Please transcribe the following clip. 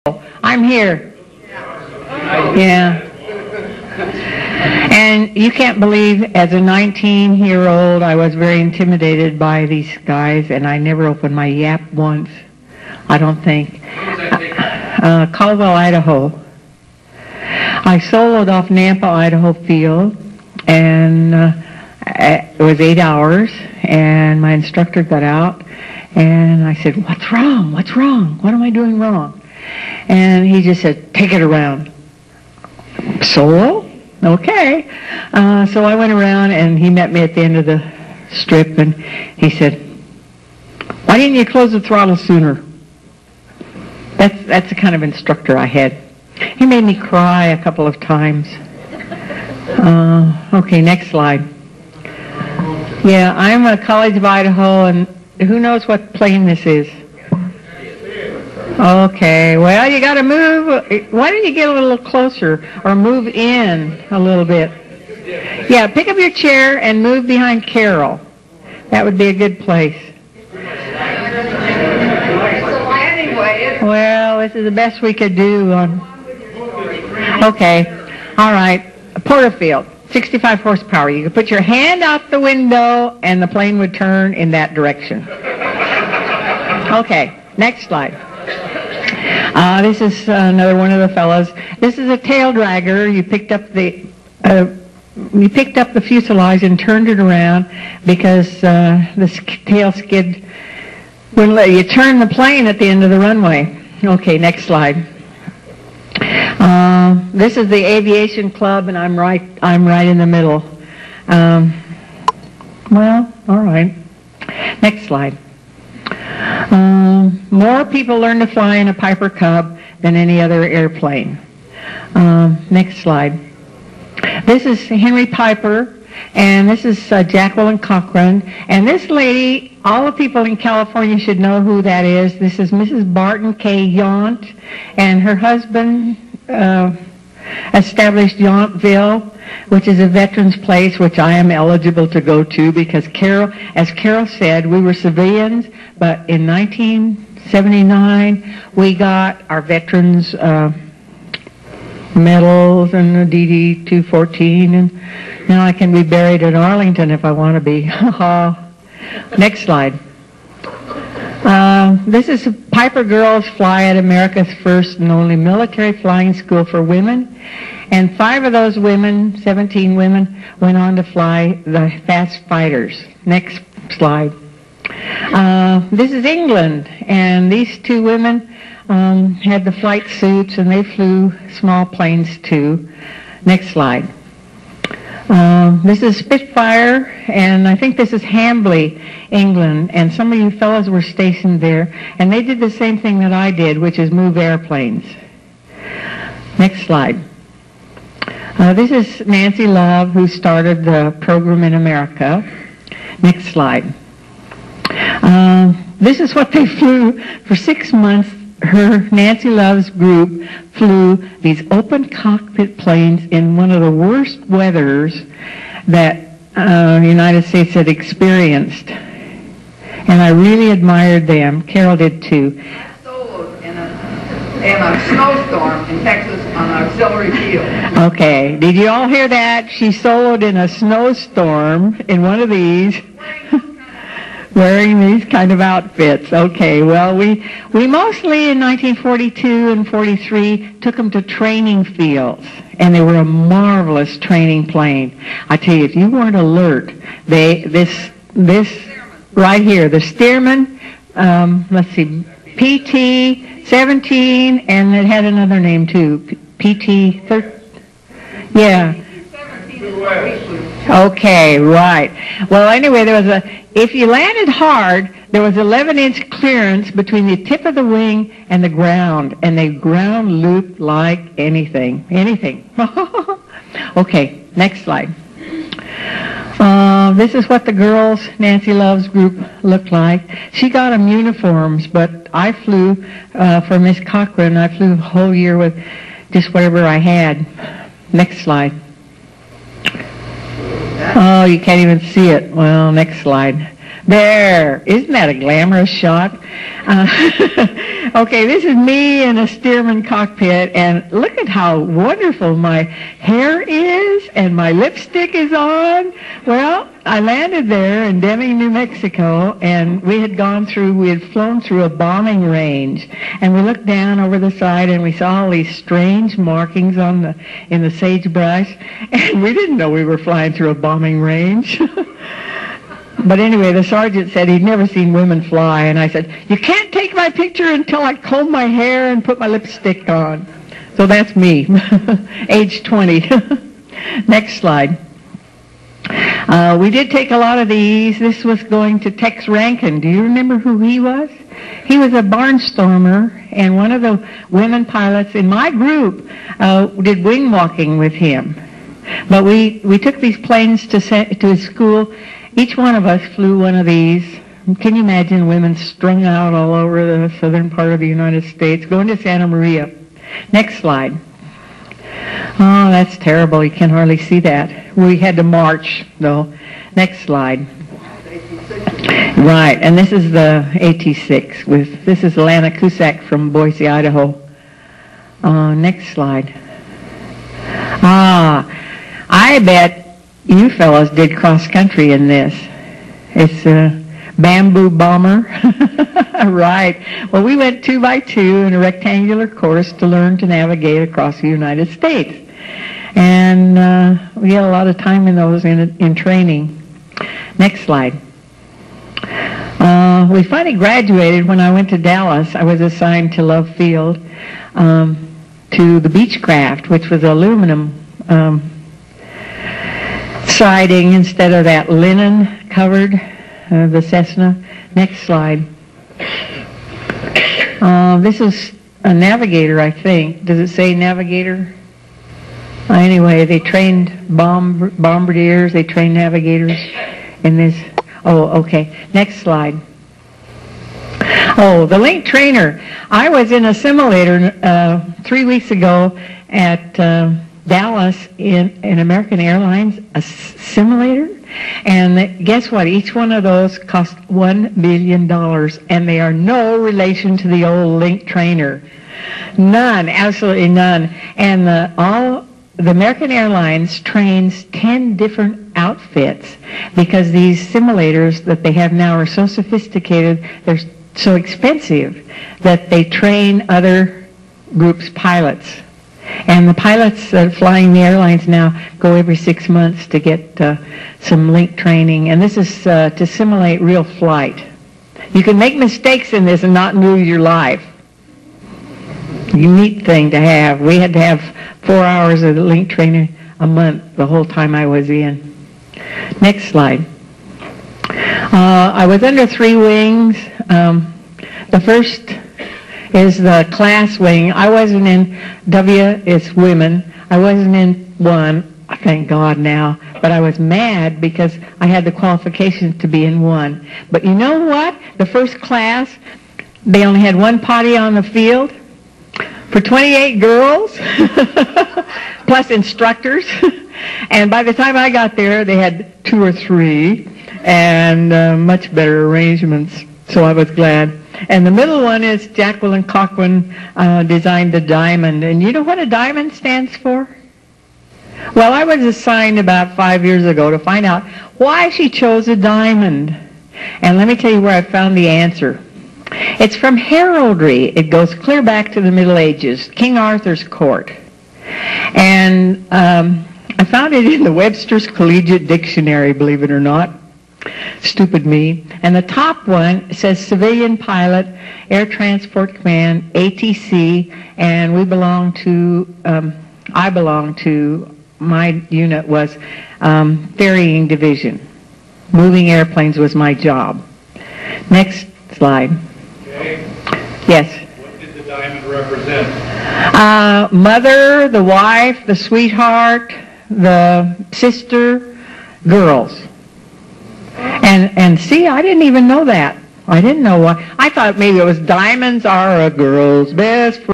I'm here. Yeah. And you can't believe, as a 19-year-old, I was very intimidated by these guys, and I never opened my yap once, I don't think. Caldwell, Idaho. I soloed off Nampa, Idaho field, and it was 8 hours, and my instructor got out, and I said, "What's wrong? What's wrong? What am I doing wrong?" And he just said, "Take it around." Solo? Okay. So I went around, and he met me at the end of the strip, and he said, "Why didn't you close the throttle sooner?" That's the kind of instructor I had. He made me cry a couple of times. Okay, next slide. Yeah, I'm at College of Idaho, and who knows what plane this is? Okay, well, you got to move. Why don't you get a little closer or move in a little bit? Yeah, pick up your chair and move behind Carol. That would be a good place. Well, this is the best we could do. Okay, all right. Porterfield, 65 horsepower. You could put your hand out the window and the plane would turn in that direction. Okay, next slide. This is another one of the fellows. This is a tail dragger. You picked up the fuselage and turned it around because the tail skid wouldn't let you turn the plane at the end of the runway. Okay, next slide. This is the aviation club, and I'm right in the middle. Well, all right. Next slide. More people learn to fly in a Piper Cub than any other airplane. Next slide. This is Henry Piper, and this is Jacqueline Cochran. And this lady, all the people in California should know who that is. This is Mrs. Barton K. Yount, and her husband established Yountville, which is a veterans place, which I am eligible to go to because as Carol said, we were civilians, but in 1979 we got our veterans medals and the DD-214, and now I can be buried in Arlington if I want to be. Next slide. This is Piper Girls Fly at America's first and only military flying school for women. And 5 of those women, 17 women, went on to fly the fast fighters. Next slide. This is England, and these 2 women had the flight suits, and they flew small planes too. Next slide. This is Spitfire, and I think this is Hambley, England, and some of you fellows were stationed there, and they did the same thing that I did, which is move airplanes. Next slide. This is Nancy Love, who started the program in America. Next slide. This is what they flew for 6 months. Nancy Love's group flew these open cockpit planes in one of the worst weathers that the United States had experienced. And I really admired them. Carol did too. In a snowstorm in Texas on auxiliary field. Okay, did you all hear that? She soloed in a snowstorm in one of these, wearing these kind of outfits. Okay, well, we mostly in 1942 and 43 took them to training fields, and they were a marvelous training plane. I tell you, if you weren't alert, this right here, the Stearman, let's see, PT-17, and it had another name too, PT-13. Yeah. Okay, right. Well, anyway, if you landed hard, there was 11-inch clearance between the tip of the wing and the ground, and the ground looped like anything. Okay, next slide. This is what the girls, Nancy Love's group, looked like. She got them uniforms, but I flew for Miss Cochran. I flew the whole year with just whatever I had. Next slide. Oh, you can't even see it. Well, next slide. There. Isn't that a glamorous shot? Okay, this is me in a Stearman cockpit, and look at how wonderful my hair is and my lipstick is on. Well, I landed there in Deming, New Mexico, and we had flown through a bombing range, and we looked down over the side and we saw all these strange markings in the sagebrush, and we didn't know we were flying through a bombing range. But anyway, the sergeant said he'd never seen women fly, and I said, "You can't take my picture until I comb my hair and put my lipstick on." So that's me, age 20. Next slide. We did take a lot of these. This was going to Tex Rankin. Do you remember who he was? He was a barnstormer, and one of the women pilots in my group did wing walking with him. But we took these planes to his school. Each one of us flew one of these. Can you imagine women strung out all over the southern part of the United States, going to Santa Maria? Next slide. Oh, that's terrible. You can hardly see that. We had to march, though. Next slide. Right, and this is the AT-6. This is Lana Cusack from Boise, Idaho. Next slide. I bet you fellows did cross-country in this. It's a bamboo bomber. Right. Well, we went 2 by 2 in a rectangular course to learn to navigate across the United States. And we had a lot of time in those in training. Next slide. We finally graduated. When I went to Dallas, I was assigned to Love Field to the Beechcraft, which was aluminum siding instead of that linen covered, the Cessna. Next slide. This is a navigator, I think. Does it say navigator? Anyway, they trained bombardiers, they trained navigators in this. Oh, okay. Next slide. Oh, the link trainer. I was in a simulator 3 weeks ago at Dallas in American Airlines, a simulator, and guess what? Each one of those cost $1 million, and they are no relation to the old link trainer. None, absolutely none. And the American Airlines trains 10 different outfits because these simulators that they have now are so sophisticated, they're so expensive that they train other groups' pilots. And the pilots flying the airlines now go every 6 months to get some link training. And this is to simulate real flight. You can make mistakes in this and not lose your life. Unique thing to have. We had to have 4 hours of link training a month the whole time I was in. Next slide. I was under 3 wings. The first is the class wing. I wasn't in W, it's women. I wasn't in 1, thank God now, but I was mad because I had the qualifications to be in 1. But you know what? The first class, they only had 1 potty on the field for 28 girls, plus instructors. And by the time I got there, they had 2 or 3, and much better arrangements, so I was glad. And the middle one is Jacqueline Cochran designed the diamond. And you know what a diamond stands for? Well, I was assigned about 5 years ago to find out why she chose a diamond. And let me tell you where I found the answer. It's from heraldry. It goes clear back to the Middle Ages, King Arthur's court. And I found it in the Webster's Collegiate Dictionary, believe it or not. Stupid me. And the top one says Civilian Pilot, Air Transport Command, ATC, and we belong to, my unit was ferrying division. Moving airplanes was my job. Next slide. Okay. Yes. What did the diamond represent? Mother, the wife, the sweetheart, the sister, girls. And see, I didn't even know that. I didn't know why. I thought maybe it was diamonds are a girl's best friend.